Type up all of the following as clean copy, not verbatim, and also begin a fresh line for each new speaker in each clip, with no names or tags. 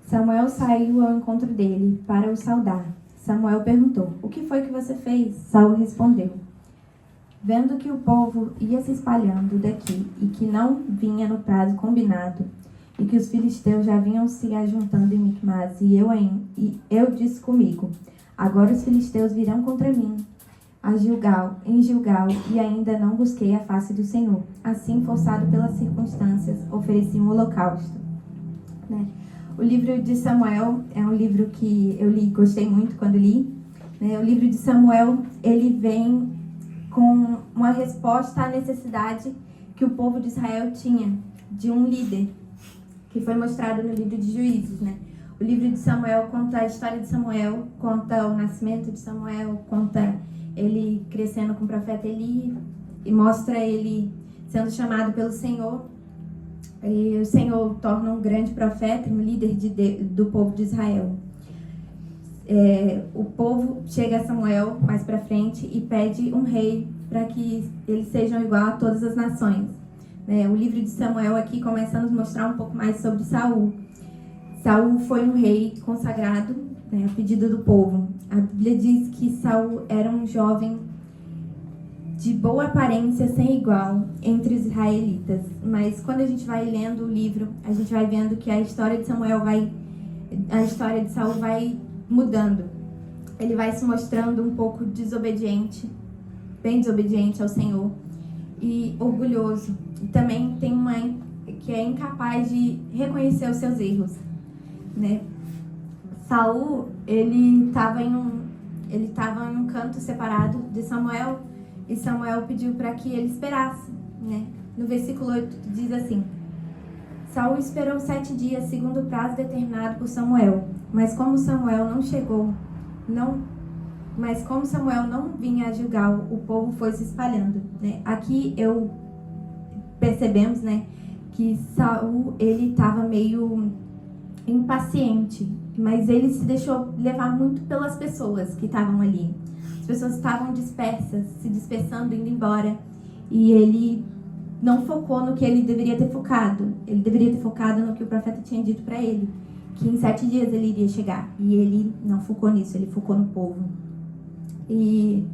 Samuel saiu ao encontro dele para o saudar. Samuel perguntou: "O que foi que você fez?" Saul respondeu: "Vendo que o povo ia se espalhando daqui e que não vinha no prazo combinado, e que os filisteus já vinham se ajuntando em Micmas, e eu disse comigo: agora os filisteus virão contra mim em Gilgal, e ainda não busquei a face do Senhor. Assim, forçado pelas circunstâncias, ofereci um holocausto." Né? O livro de Samuel é um livro que eu li, gostei muito quando li. Né? O livro de Samuel, ele vem com uma resposta à necessidade que o povo de Israel tinha de um líder, que foi mostrado no livro de Juízes. Né? O livro de Samuel conta a história de Samuel, conta o nascimento de Samuel, conta ele crescendo com o profeta Eli, e mostra ele sendo chamado pelo Senhor. E o Senhor o torna um grande profeta, um líder do povo de Israel. O povo chega a Samuel mais para frente e pede um rei para que eles sejam igual a todas as nações. O livro de Samuel aqui começa a nos mostrar um pouco mais sobre Saul. Saul foi um rei consagrado, a pedido do povo. A Bíblia diz que Saul era um jovem de boa aparência, sem igual, entre os israelitas. Mas quando a gente vai lendo o livro, a gente vai vendo que a história de Saul vai mudando. Ele vai se mostrando um pouco desobediente, bem desobediente ao Senhor, e orgulhoso. E também tem uma que é incapaz de reconhecer os seus erros. Saul, ele estava em um canto separado de Samuel, e Samuel pediu para que ele esperasse. No versículo 8 diz assim: Saul esperou 7 dias, segundo o prazo determinado por Samuel. Mas como Samuel não vinha a Gilgal, o povo foi se espalhando. Aqui percebemos que Saul, ele estava meio impaciente, mas ele se deixou levar muito pelas pessoas que estavam ali. As pessoas estavam dispersas, se dispersando, indo embora, e ele não focou no que ele deveria ter focado. Ele deveria ter focado no que o profeta tinha dito para ele, que em 7 dias ele iria chegar, e ele não focou nisso, ele focou no povo. E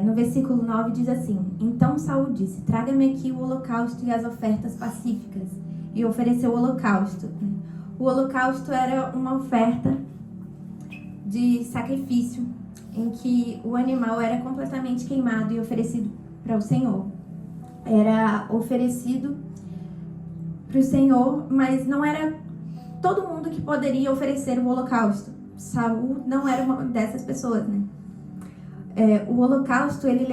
no versículo 9 diz assim: Então Saul disse: Traga-me aqui o holocausto e as ofertas pacíficas. E ofereceu o holocausto. O holocausto era uma oferta de sacrifício, em que o animal era completamente queimado e oferecido para o Senhor. Era oferecido para o Senhor, mas não era todo mundo que poderia oferecer o holocausto. Saul não era uma dessas pessoas, o holocausto, ele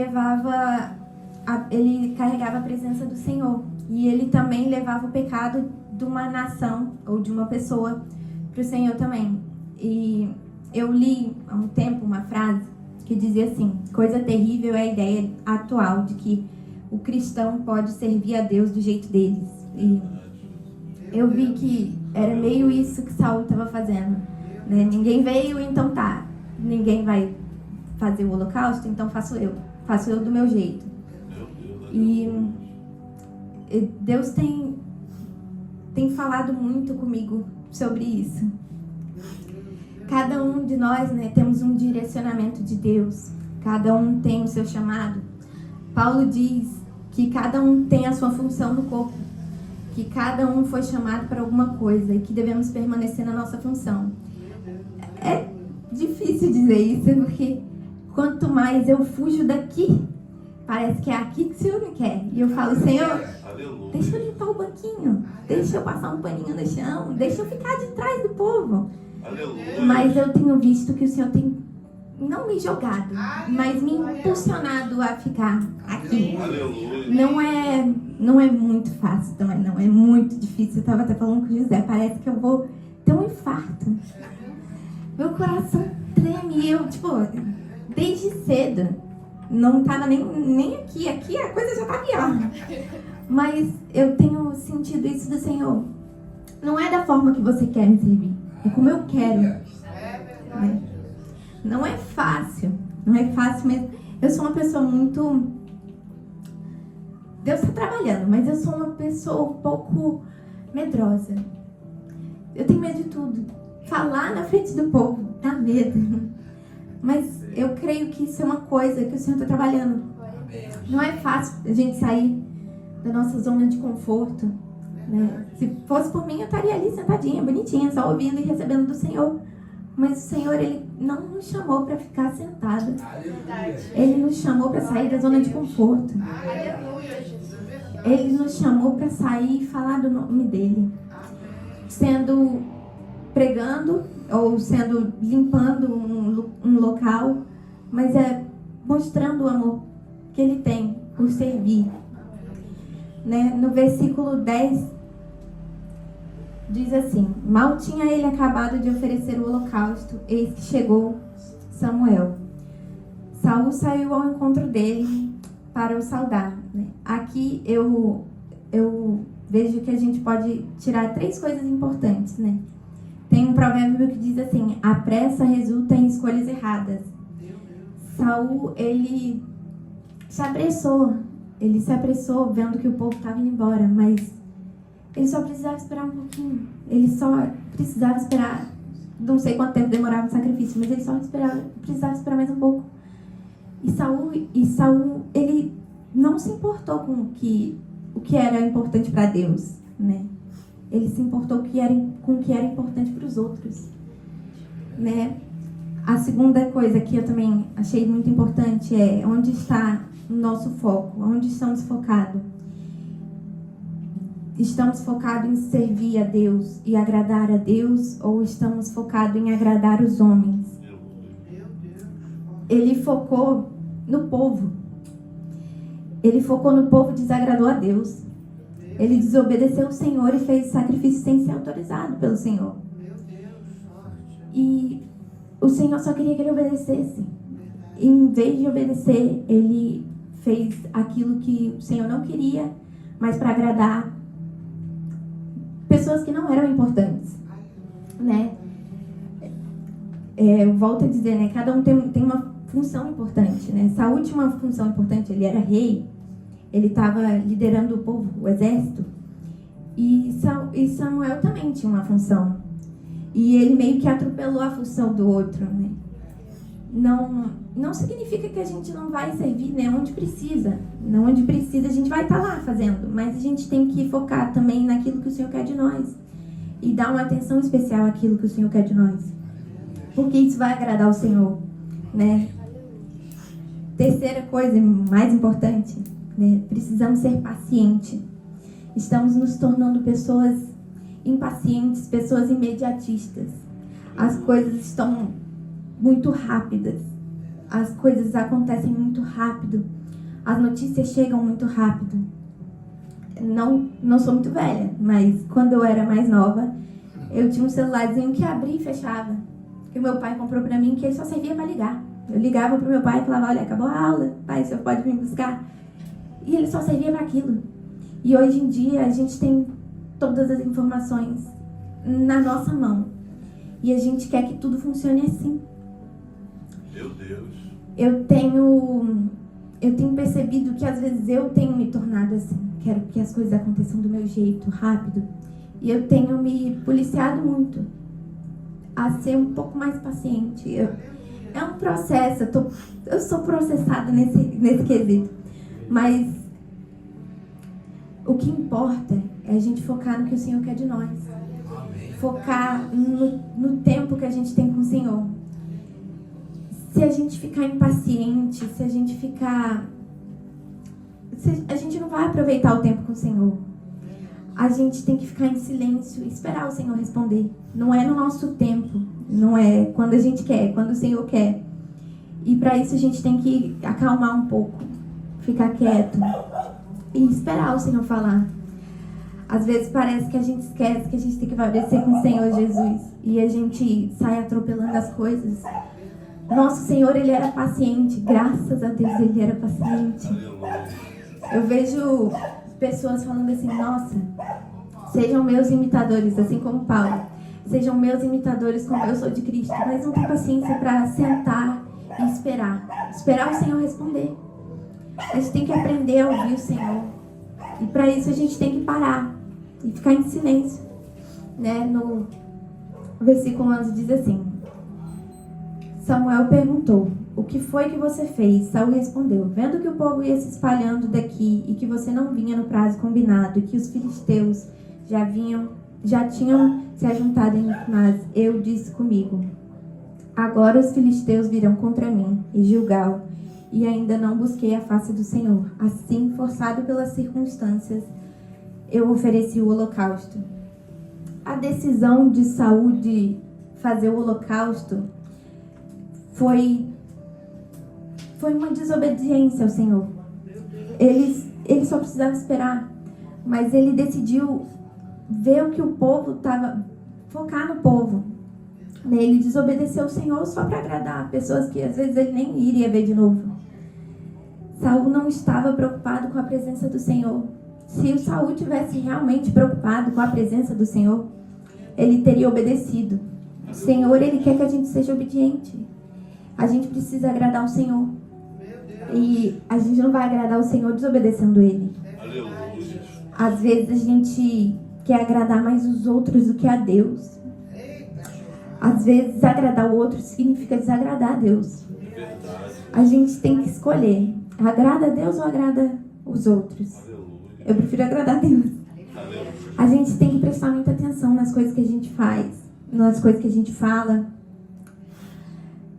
carregava a presença do Senhor, e ele também levava o pecado de uma nação ou de uma pessoa para o Senhor também. E eu li há um tempo uma frase que dizia assim: coisa terrível é a ideia atual de que o cristão pode servir a Deus do jeito deles. E eu vi que era meio isso que Saul estava fazendo. Ninguém veio, então tá. Ninguém vai fazer o holocausto, então faço eu do meu jeito. E Deus tem falado muito comigo sobre isso. Cada um de nós, temos um direcionamento de Deus. Cada um tem o seu chamado. Paulo diz que cada um tem a sua função no corpo, que cada um foi chamado para alguma coisa e que devemos permanecer na nossa função. É difícil dizer isso, porque quanto mais eu fujo daqui, parece que é aqui que o Senhor me quer. E eu falo: Senhor, deixa eu limpar o banquinho, deixa eu passar um paninho no chão, deixa eu ficar de trás do povo. Aleluia. Mas eu tenho visto que o Senhor tem não me jogado, mas me impulsionado a ficar aqui. Não é muito fácil também, não é muito difícil. Eu estava até falando com o José, parece que eu vou ter um infarto. Meu coração treme, e eu, desde cedo, não estava nem aqui a coisa já está pior. Mas eu tenho sentido isso do Senhor. Não é da forma que você quer me servir, é como eu quero. Não é fácil mesmo. Eu sou uma pessoa muito... Deus está trabalhando, mas eu sou uma pessoa um pouco medrosa. eu tenho medo de tudo. Falar na frente do povo dá medo. Mas eu creio que isso é uma coisa que o Senhor está trabalhando. Não é fácil a gente sair da nossa zona de conforto, né? Se fosse por mim, eu estaria ali sentadinha, bonitinha, só ouvindo e recebendo do Senhor. Mas o Senhor, Ele não nos chamou para ficar sentado. Ele nos chamou para sair da zona de conforto. Ele nos chamou para sair e falar do nome dEle. Sendo pregando ou sendo limpando um local, mas é mostrando o amor que Ele tem por servir. Né? No versículo 10 diz assim: mal tinha ele acabado de oferecer o holocausto, eis que chegou Samuel. Saul saiu ao encontro dele para o saudar. Né? Aqui eu vejo que a gente pode tirar 3 coisas importantes. Né? Tem um provérbio que diz assim: a pressa resulta em escolhas erradas. Saul, ele se apressou vendo que o povo estava indo embora, mas ele só precisava esperar um pouquinho. Ele só precisava esperar, não sei quanto tempo demorava o sacrifício, mas ele só precisava esperar mais um pouco. E Saul, ele não se importou com o que era importante para Deus, né? Ele se importou com o que era importante para os outros, né? A segunda coisa que eu também achei muito importante é onde está o nosso foco, onde estamos focados. Estamos focados em servir a Deus e agradar a Deus, ou estamos focados em agradar os homens? Ele focou no povo. Ele focou no povo e desagradou a Deus. Ele desobedeceu o Senhor e fez sacrifício sem ser autorizado pelo Senhor. E o Senhor só queria que ele obedecesse. E em vez de obedecer, ele fez aquilo que o Senhor não queria, mas para agradar pessoas que não eram importantes, né? Eu volto a dizer, né? Cada um tem uma função importante, né? Saul tinha uma função importante, ele era rei, ele estava liderando o povo, o exército, e Samuel também tinha uma função, e ele meio que atropelou a função do outro, né? Não significa que a gente não vai servir, né, onde precisa. Não onde precisa, a gente vai estar lá fazendo. Mas a gente tem que focar também naquilo que o Senhor quer de nós. E dar uma atenção especial àquilo que o Senhor quer de nós. Porque isso vai agradar o Senhor, né? Terceira coisa, mais importante, né? Precisamos ser pacientes. Estamos nos tornando pessoas impacientes, pessoas imediatistas. As coisas estão muito rápidas. As coisas acontecem muito rápido. As notícias chegam muito rápido. Não sou muito velha, mas quando eu era mais nova, eu tinha um celularzinho que abria e fechava, que o meu pai comprou pra mim, que ele só servia pra ligar. Eu ligava pro meu pai e falava: olha, acabou a aula, pai, o senhor pode vir buscar? E ele só servia para aquilo. E hoje em dia a gente tem todas as informações na nossa mão. E a gente quer que tudo funcione assim.
Meu Deus.
Eu tenho percebido que às vezes eu tenho me tornado assim. Quero que as coisas aconteçam do meu jeito, rápido. E eu tenho me policiado muito a ser um pouco mais paciente. É um processo, eu sou processada nesse quesito. Mas o que importa é a gente focar no que o Senhor quer de nós. Focar no tempo que a gente tem com o Senhor. Se a gente ficar impaciente, se a gente não vai aproveitar o tempo com o Senhor. A gente tem que ficar em silêncio e esperar o Senhor responder. Não é no nosso tempo, não é quando a gente quer, é quando o Senhor quer. E para isso a gente tem que acalmar um pouco, ficar quieto e esperar o Senhor falar. Às vezes parece que a gente esquece que a gente tem que obedecer com o Senhor Jesus e a gente sai atropelando as coisas. Nosso Senhor, Ele era paciente, graças a Deus Ele era paciente. Eu vejo pessoas falando assim: nossa, sejam meus imitadores, assim como Paulo. Sejam meus imitadores como eu sou de Cristo. Mas não tem paciência para sentar e esperar o Senhor responder. A gente tem que aprender a ouvir o Senhor. E para isso a gente tem que parar e ficar em silêncio, né? O versículo 11 diz assim: Samuel perguntou: o que foi que você fez? Saul respondeu: vendo que o povo ia se espalhando daqui e que você não vinha no prazo combinado e que os filisteus já tinham se ajuntado em Miquimás, eu disse comigo: agora os filisteus virão contra mim e Gilgal, e ainda não busquei a face do Senhor. Assim, forçado pelas circunstâncias, eu ofereci o holocausto. A decisão de Saul de fazer o holocausto foi uma desobediência ao Senhor. Ele só precisava esperar, mas ele decidiu ver o que o povo estava, focar no povo. Ele desobedeceu ao Senhor só para agradar pessoas que às vezes ele nem iria ver de novo. Saul não estava preocupado com a presença do Senhor. Se o Saul tivesse realmente preocupado com a presença do Senhor, ele teria obedecido. O Senhor, ele quer que a gente seja obediente. A gente precisa agradar o Senhor. E a gente não vai agradar o Senhor desobedecendo Ele.
Aleluia.
Às vezes a gente quer agradar mais os outros do que a Deus. Às vezes agradar o outro significa desagradar a Deus.
É verdade.
A gente tem que escolher: agrada a Deus ou agrada os outros?
Aleluia.
Eu prefiro agradar a Deus.
Aleluia.
A gente tem que prestar muita atenção nas coisas que a gente faz, nas coisas que a gente fala,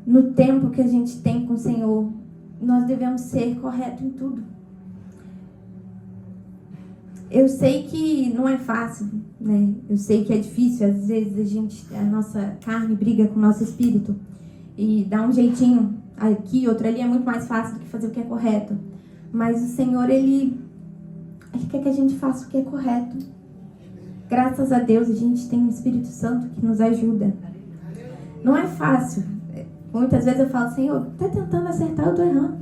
no tempo que a gente tem com o Senhor. Nós devemos ser corretos em tudo. Eu sei que não é fácil, né? Eu sei que é difícil. Às vezes a nossa carne briga com o nosso espírito e dá um jeitinho aqui, outro ali. É muito mais fácil do que fazer o que é correto. Mas o Senhor, Ele quer que a gente faça o que é correto. Graças a Deus, a gente tem um Espírito Santo que nos ajuda. Não é fácil. Muitas vezes eu falo: Senhor, tá tentando acertar, eu tô errando.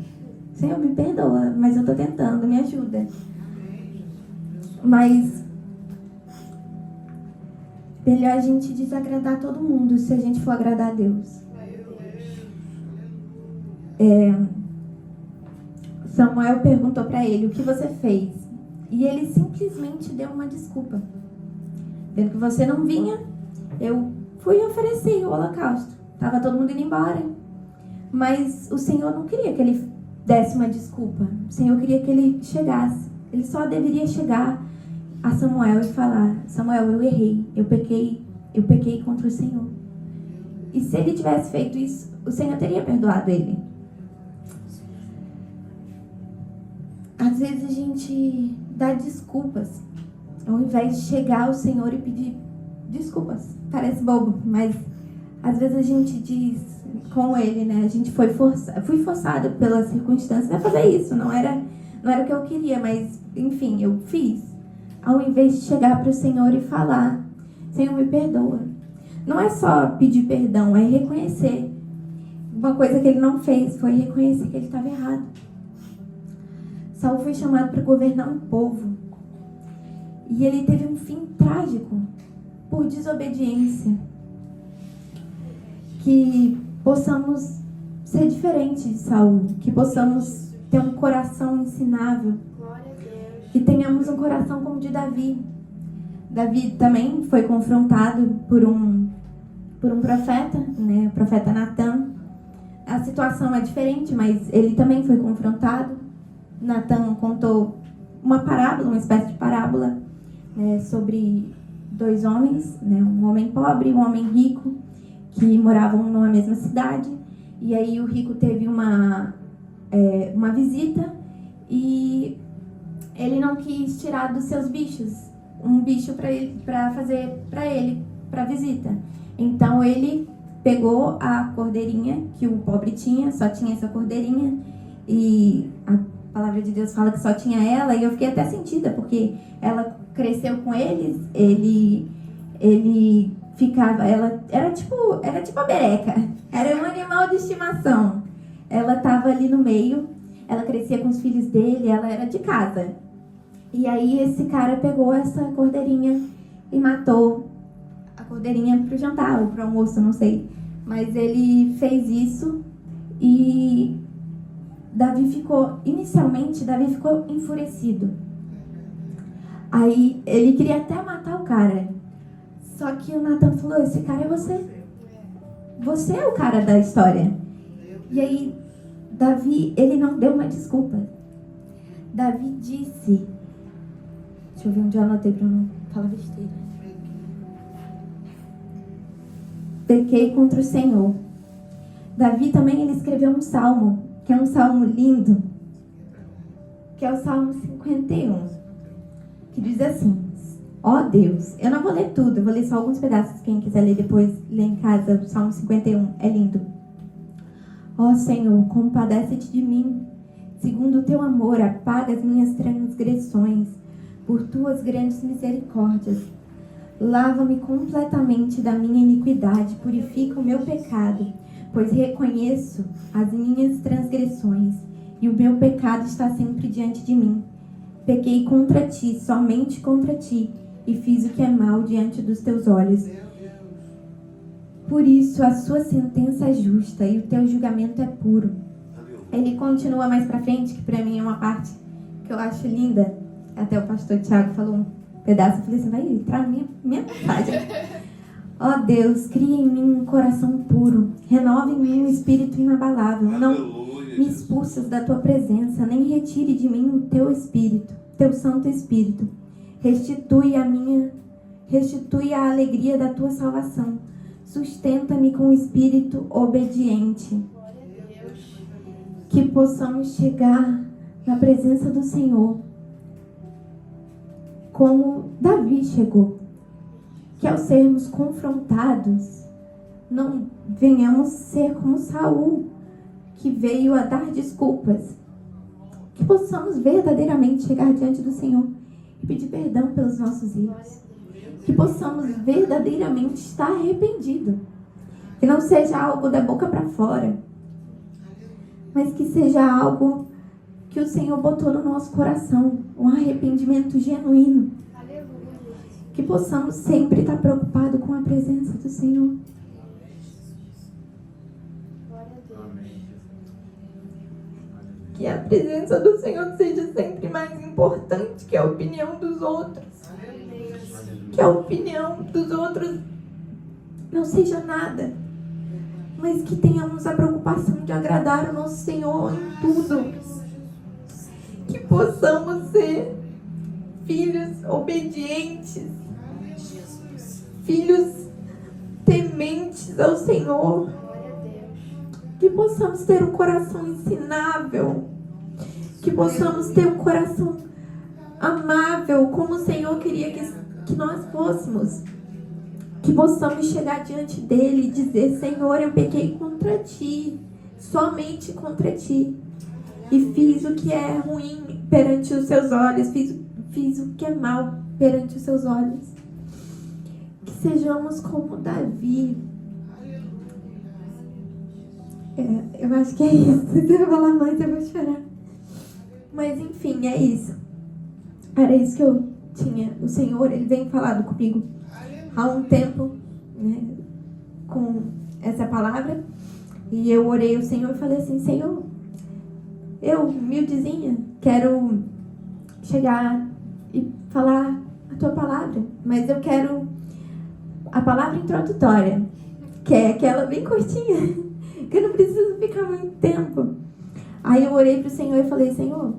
Senhor, me perdoa, mas eu tô tentando, me ajuda. Mas melhor a gente desagradar todo mundo se a gente for agradar a Deus. Samuel perguntou para ele: o que você fez? E ele simplesmente deu uma desculpa. Vendo que você não vinha, eu fui e ofereci o holocausto. Estava todo mundo indo embora. Mas o Senhor não queria que ele desse uma desculpa. O Senhor queria que ele chegasse. Ele só deveria chegar a Samuel e falar: Samuel, eu errei. Eu pequei contra o Senhor. E se ele tivesse feito isso, o Senhor teria perdoado ele. Às vezes a gente dá desculpas, ao invés de chegar ao Senhor e pedir desculpas. Parece bobo, mas às vezes a gente diz com Ele, né? A gente fui forçada pelas circunstâncias a fazer isso. Não era o que eu queria, mas enfim, eu fiz. Ao invés de chegar para o Senhor e falar: Senhor, me perdoa. Não é só pedir perdão, é reconhecer. Uma coisa que ele não fez foi reconhecer que ele estava errado. Saul foi chamado para governar um povo. E ele teve um fim trágico por desobediência. Que possamos ser diferentes de Saul. Que possamos ter um coração ensinável. Que tenhamos um coração como o de Davi. Davi também foi confrontado por um profeta, né? O profeta Natan. A situação é diferente, mas ele também foi confrontado. Natan contou uma parábola, uma espécie de parábola, né, sobre dois homens, né, um homem pobre e um homem rico, que moravam numa mesma cidade. E aí o rico teve uma visita e ele não quis tirar dos seus bichos um bicho para fazer para ele, para visita. Então ele pegou a cordeirinha que o pobre tinha, só tinha essa cordeirinha, e a palavra de Deus fala que só tinha ela, e eu fiquei até sentida, porque ela cresceu com eles, ele ficava, ela era tipo a bereca, era um animal de estimação. Ela estava ali no meio, ela crescia com os filhos dele, ela era de casa. E aí esse cara pegou essa cordeirinha e matou a cordeirinha pro jantar ou pro almoço, não sei. Mas ele fez isso e inicialmente Davi ficou enfurecido. Aí ele queria até matar o cara. Só que o Natan falou, esse cara é você. Você é o cara da história. E aí, Davi, ele não deu uma desculpa. Davi disse... Deixa eu ver onde eu anotei para não falar besteira. Pequei contra o Senhor. Davi também, ele escreveu um salmo, que é um salmo lindo, que é o Salmo 51, que diz assim: ó Deus, eu não vou ler tudo, eu vou ler só alguns pedaços, quem quiser ler depois, lê em casa, o Salmo 51, é lindo. Ó Senhor, compadece-te de mim, segundo o teu amor, apaga as minhas transgressões, por tuas grandes misericórdias. Lava-me completamente da minha iniquidade, purifica o meu pecado, pois reconheço as minhas transgressões, e o meu pecado está sempre diante de mim. Pequei contra ti, somente contra ti, e fiz o que é mal diante dos teus olhos. Por isso a sua sentença é justa, e o teu julgamento é puro. Ele continua mais pra frente, que pra mim é uma parte que eu acho linda. Até o pastor Tiago falou um pedaço, eu falei assim, vai entrar na minha mensagem. Ó Deus, cria em mim um coração puro, renova em mim um espírito inabalável. Não me expulsas da tua presença, nem retire de mim o teu espírito, teu Santo Espírito. Restitui a alegria da tua salvação. Sustenta-me com o espírito obediente. Que possamos chegar na presença do Senhor como Davi chegou. Que ao sermos confrontados, não venhamos ser como Saul, que veio a dar desculpas. Que possamos verdadeiramente chegar diante do Senhor e pedir perdão pelos nossos erros. Que possamos verdadeiramente estar arrependido. Que não seja algo da boca para fora, mas que seja algo que o Senhor botou no nosso coração, um arrependimento genuíno. Que possamos sempre estar preocupados com a presença do Senhor. Que a presença do Senhor seja sempre mais importante que a opinião dos outros. Que a opinião dos outros não seja nada, mas que tenhamos a preocupação de agradar o nosso Senhor em tudo. Que possamos ser filhos obedientes, filhos tementes ao Senhor. Que possamos ter um coração ensinável, que possamos ter um coração amável, como o Senhor queria que nós fôssemos. Que possamos chegar diante dele e dizer: Senhor, eu pequei contra ti, somente contra ti, e fiz o que é ruim perante os seus olhos, fiz o que é mal perante os seus olhos. Que sejamos como Davi. Eu acho que é isso. Se eu falar mais, eu vou chorar. Mas enfim, é isso. Era isso que eu tinha. O Senhor, ele vem falando comigo há um tempo, né, com essa palavra. E eu orei ao Senhor e falei assim: Senhor, eu, humildezinha, quero chegar e falar a tua palavra, mas eu quero a palavra introdutória, que é aquela bem curtinha, que eu não preciso ficar muito tempo. Aí eu orei pro Senhor e falei: Senhor,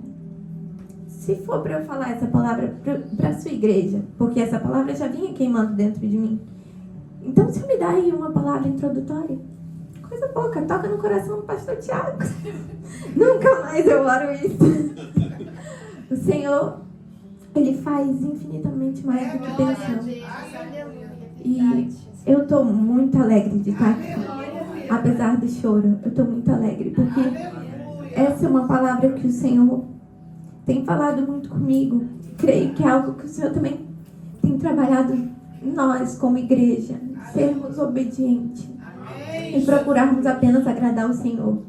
se for para eu falar essa palavra para a sua igreja, porque essa palavra já vinha queimando dentro de mim, então se me dá aí uma palavra introdutória, coisa pouca, toca no coração do pastor Tiago. Nunca mais eu oro isso. O Senhor, ele faz infinitamente mais do que pensamos. E eu estou muito alegre de estar aqui. Apesar do choro, eu estou muito alegre, porque essa é uma palavra que o Senhor tem falado muito comigo. Creio que é algo que o Senhor também tem trabalhado em nós como igreja. Sermos obedientes e procurarmos apenas agradar o Senhor.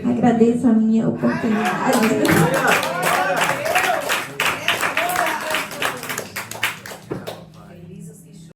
Agradeço a minha oportunidade.